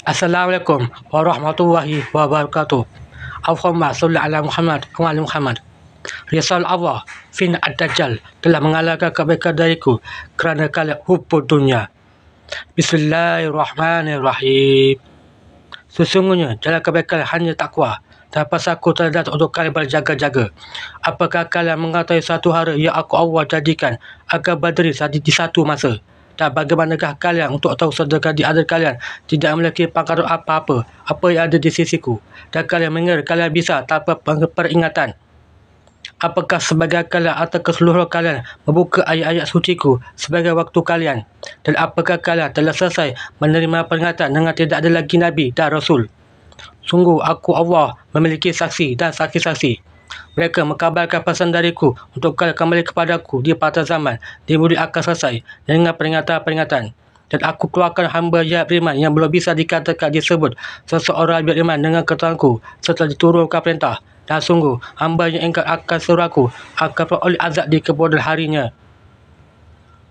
Assalamualaikum warahmatullahi wabarakatuh. Allahumma salli ala Muhammad wa ali Muhammad. Risal Allah fin ad-dajjal telah mengalahkan kebaikan dariku kerana kalian hubud dunia. Bismillahirrahmanirrahim. Sesungguhnya jalan kebaikan hanya takwa, dan pasalku telah datang untuk kalian berjaga-jaga. Apakah kalian mengetahui satu hari yang aku Allah jadikan agar berdiri di satu masa? Dan bagaimanakah kalian untuk tahu sedekah di antara kalian tidak memiliki pengaruh apa-apa apa yang ada di sisiku, dan kalian mengira kalian bisa tanpa peringatan? Apakah sebagian kalian atau keseluruhan kalian membuka ayat-ayat suciku sebagai waktu kalian? Dan apakah kalian telah selesai menerima peringatan dengan tidak ada lagi Nabi dan Rasul? Sungguh aku Allah memiliki saksi dan saksi-saksi. Mereka mengkabarkan pesan dariku untuk kalian kembali kepadaku di pada zaman di murid akan selesai dengan peringatan-peringatan. Dan aku keluarkan hamba yang beriman yang belum bisa dikatakan disebut seseorang beriman dengan keteranganku setelah diturunkan perintah. Dan sungguh hamba yang ingkar akan seruaku akan peroleh azab di kemudian harinya.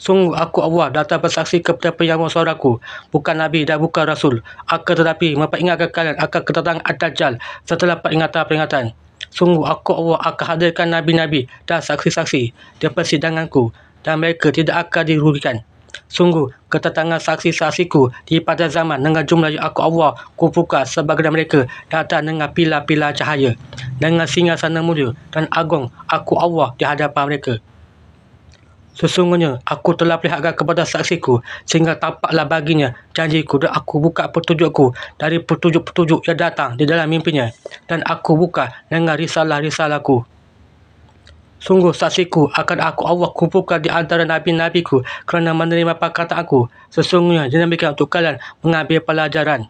Sungguh aku Allah datang bersaksi kepada penyambung suaraku, bukan Nabi dan bukan Rasul, akan tetapi memperingatkan kalian akan kedatangan Ad-Dajjal setelah peringatan-peringatan. Sungguh aku Allah akan hadirkan Nabi-Nabi dan saksi-saksi di persidanganku, dan mereka tidak akan dirugikan. Sungguh kedatangan saksi-saksiku di pada zaman dengan jumlah yang aku Allah kumpulkan sebagian mereka datang dengan pilar-pilar cahaya, dengan singgasana mulia dan agung aku Allah di hadapan mereka. Sesungguhnya aku telah perlihatkan kepada saksiku sehingga tampaklah baginya janjiku, dan aku buka petunjukku dari petunjuk-petunjuk yang datang di dalam mimpinya, dan aku buka dengan risalah-risalahku. Sungguh saksiku akan aku Allah kumpulkan di antara nabi-nabiku kerana menerima perkataanku. Sesungguhnya demikian untuk kalian mengambil pelajaran.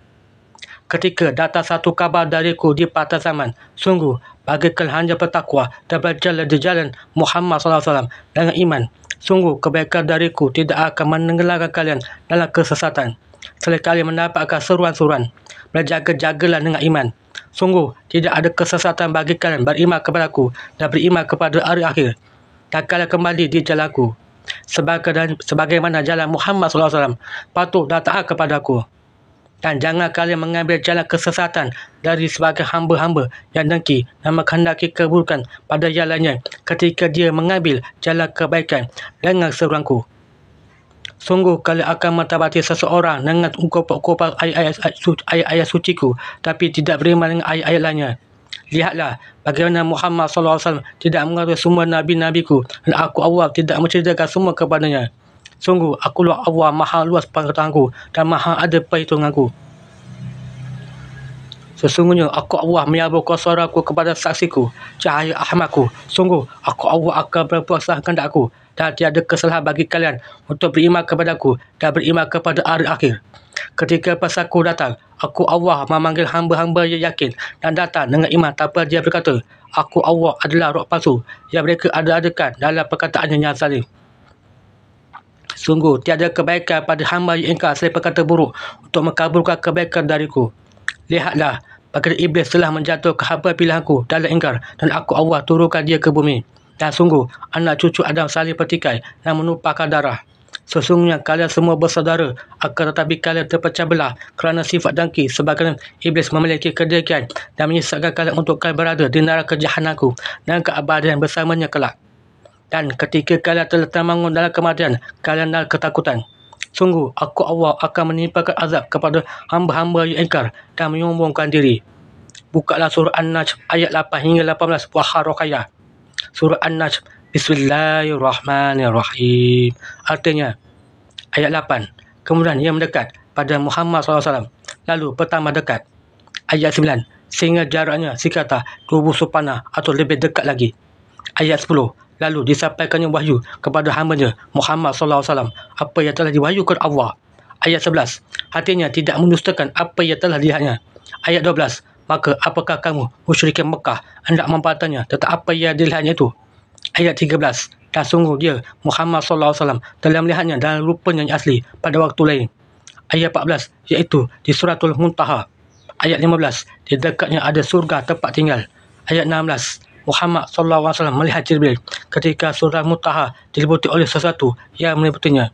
Ketika datang satu kabar dariku di pada zaman, sungguh bagi kalian hanya bertakwa dan berjalan di jalan Muhammad SAW dengan iman. Sungguh kebaikan dariku tidak akan menenggelamkan kalian dalam kesesatan. Selain kalian mendapatkan seruan-seruan, berjaga-jagalah dengan iman. Sungguh tidak ada kesesatan bagi kalian beriman kepadaku dan beriman kepada hari akhir, dan kalian kembali di jalanku sebagaimana jalan Muhammad SAW. Patut dan taat kepadaku, dan jangan kalian mengambil jalan kesesatan dari sebagai hamba-hamba yang dengki dan menghendaki keburukan pada yang lainnya ketika dia mengambil jalan kebaikan dengan seruanku. Sungguh kalian akan mentabati seseorang dengan ungkapan ayat-ayat suciku tapi tidak beriman dengan ayat-ayat lainnya. Lihatlah bagaimana Muhammad SAW tidak mengetahui semua nabi-nabiku, dan aku Allah tidak menceritakan semua kepadanya. Sungguh akulah Allah maha luas pengetahuanku dan maha ada perhitunganku. Sesungguhnya aku Allah menyaburkan suaraku kepada saksiku, cahaya Ahmadku. Sungguh aku Allah akan berpuasa kehendakku, dan tiada kesalahan bagi kalian untuk beriman kepadaku dan beriman kepada hari akhir. Ketika pasalku datang, aku Allah memanggil hamba-hamba yang yakin dan datang dengan iman tanpa dia berkata, aku Allah adalah roh palsu yang mereka ada-adakan dalam perkataannya yang zalim. Sungguh tiada kebaikan pada hamba yang ingkar selain perkata buruk untuk mengkaburkan kebaikan dariku. Lihatlah bagaimana iblis telah menjatuhkan hamba pilihanku dalam ingkar, dan aku Allah turunkan dia ke bumi. Dan sungguh anak cucu Adam saling pertikai dan menumpahkan darah. Sesungguhnya kalian semua bersaudara, akan tetapi kalian terpecah belah kerana sifat dengki, sebagaimana iblis memiliki kedengkian dan menyesatkan kalian untuk kalian berada di neraka jahanamku dan keabadian bersamanya kelak. Dan ketika kalian telah terbangun dalam kematian, kalian dalam ketakutan. Sungguh aku Allah akan menimpakan azab kepada hamba-hamba yang ingkar dan menyombongkan diri. Bukalah surah An-Najm ayat 8 hingga 18 buah Raqayyah. Surah An-Najm, Bismillahirrahmanirrahim. Artinya, ayat 8, kemudian ia mendekat pada Muhammad SAW, lalu bertambah dekat. Ayat 9, sehingga jaraknya sekata 2 busur panah atau lebih dekat lagi. Ayat 10, lalu disampaikannya wahyu kepada hamba-Nya Muhammad SAW apa yang telah diwahyukan Allah. Ayat 11, hatinya tidak mendustakan apa yang telah dilihatnya. Ayat 12, maka apakah kamu musyrikin Mekah hendak membatanya tentang apa yang dilihatnya itu? Ayat 13, dan sungguh dia Muhammad SAW telah melihatnya dalam rupanya yang asli pada waktu lain. Ayat 14, iaitu di Suratul Muntaha. Ayat 15, di dekatnya ada surga tempat tinggal. Ayat 16, Muhammad SAW melihat Jibril ketika surah Muntaha diliputi oleh sesuatu yang meliputinya.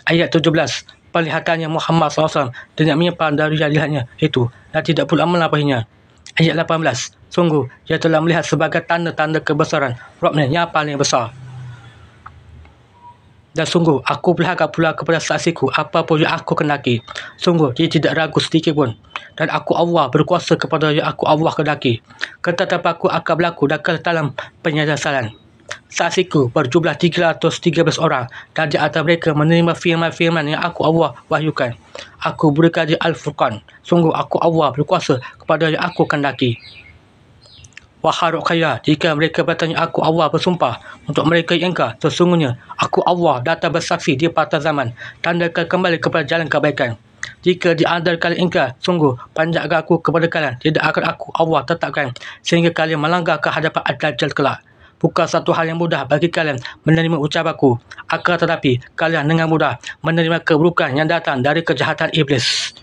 Ayat 17, penglihatannya Muhammad SAW dengan menyimpan dari yang dilihatnya itu dan tidak pula amal apahinya. Ayat 18. Sungguh, ia telah melihat sebagai tanda-tanda kebesaran Rabbnya yang paling besar. Dan sungguh, aku berharap pula kepada saksiku apa pun yang aku kendaki. Sungguh, dia tidak ragu sedikit pun. Dan aku Allah berkuasa kepada yang aku Allah kendaki. Ketetapan aku akan berlaku dalam penyesalan. Saksiku berjumlah 313 orang dan di antara mereka menerima firman-firman yang aku Allah wahyukan. Aku berikan dia Al-Furqan. Sungguh aku Allah berkuasa kepada yang aku kendaki. Waharuk kaya jika mereka bertanya aku Allah bersumpah untuk mereka yang ingkar, sesungguhnya aku Allah datang bersaksi di patah zaman dan akan kembali kepada jalan kebaikan. Jika di antara kalian ingkar, sungguh panjatkan aku kepada kalian, tidak akan aku Allah tetapkan sehingga kalian melanggar ke hadapan Ad-Dajjal kelak. Bukan satu hal yang mudah bagi kalian menerima ucapanku, akan tetapi kalian dengan mudah menerima keburukan yang datang dari kejahatan iblis.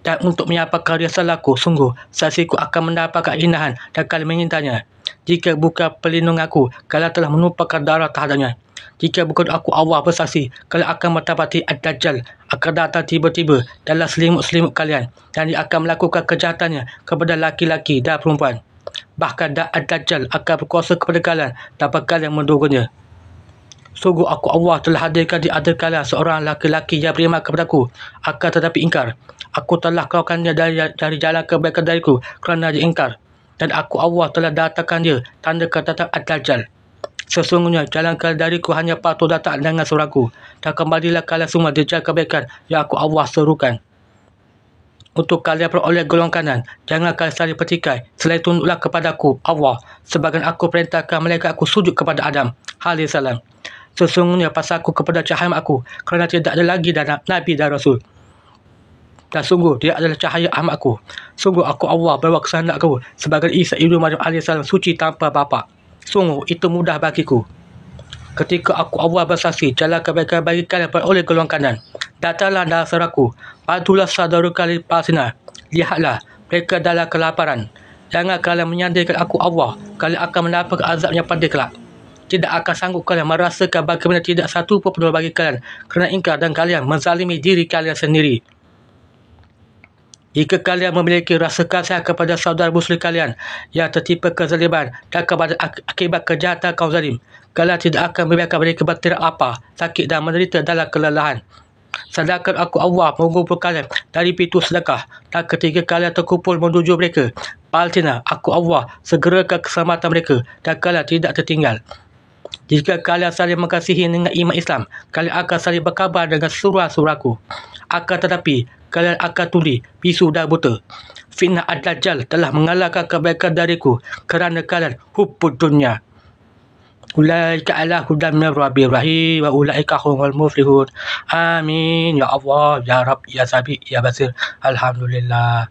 Dan untuk menyampaikan risalahku, sungguh saksiku akan mendapatkan hinahan dan kalian mengintanya. Jika bukan pelindung aku, kalian telah menumpahkan darah terhadapnya. Jika bukan aku Allah bersaksi, kalian akan mendapati Ad-Dajjal akan datang tiba-tiba dalam selimut-selimut kalian dan dia akan melakukan kejahatannya kepada laki-laki dan perempuan. Bahkan Ad-Dajjal akan berkuasa kepada kalian tanpa kalian menduganya. Sungguh aku Allah telah hadirkan di antara kalian seorang laki-laki yang beriman kepadaku, akan tetapi ingkar. Aku telah keluarkannya dari jalan kebaikan dariku kerana dia ingkar. Dan aku Allah telah datangkan dia tanda kedatangan Ad-Dajjal. Sesungguhnya jalan kalian dariku hanya patut datang dengan suraku. Dan kembalilah kalian semua di jalan kebaikan yang aku Allah serukan. Untuk kalian peroleh golongan kanan, jangan kalian saling pertikai. Selain tunduklah kepadaku Allah, sebagian aku perintahkan mereka aku sujud kepada Adam AS. Sesungguhnya pasalku kepada cahaya aku, kerana tidak ada lagi Nabi dan Rasul. Dan sungguh dia adalah cahaya ahmadku. Sungguh aku Allah berwaksa hendakku sebagai Isa Ibnu Maryam AS suci tanpa bapa. Sungguh itu mudah bagiku. Ketika aku Allah bersaksi, jalan kebaikan bagi kalian oleh golongan kanan. Datanglah dalam seraku, bantulah saudara kalian Palestina. Lihatlah, mereka dalam kelaparan. Jangan kalian menyandarkan aku Allah, kalian akan mendapat azab yang pedih kelak. Tidak akan sanggup kalian merasakan bagaimana tidak satu pun penolong bagi kalian kerana ingkar dan kalian menzalimi diri kalian sendiri. Jika kalian memiliki rasa kasihan kepada saudara muslim kalian yang tertimpa kezaliman dan kepada akibat kejahatan kaum zalim, kalian tidak akan membiarkan mereka berteriak lapar, sakit dan menderita dalam kelelahan. Sedangkan aku Allah mengumpul kalian dari pintu sedekah, dan ketika kalian terkumpul menuju mereka Palestina, aku Allah segerakan keselamatan mereka dan kalian tidak tertinggal. Jika kalian saling mengasihi dengan iman Islam, kalian akan saling berkabar dengan surah-surahku. Akan tetapi, kalian akan tuli, bisu dan buta. Fitnah Ad-Dajjal telah mengalahkan kebaikan dariku kerana kalian hubbud dunya. Ulaika ala hudan min rabbir rahim wa ulaika humul muflihun. Amin ya Allah ya Rabb ya Sabi ya Basir. Alhamdulillah.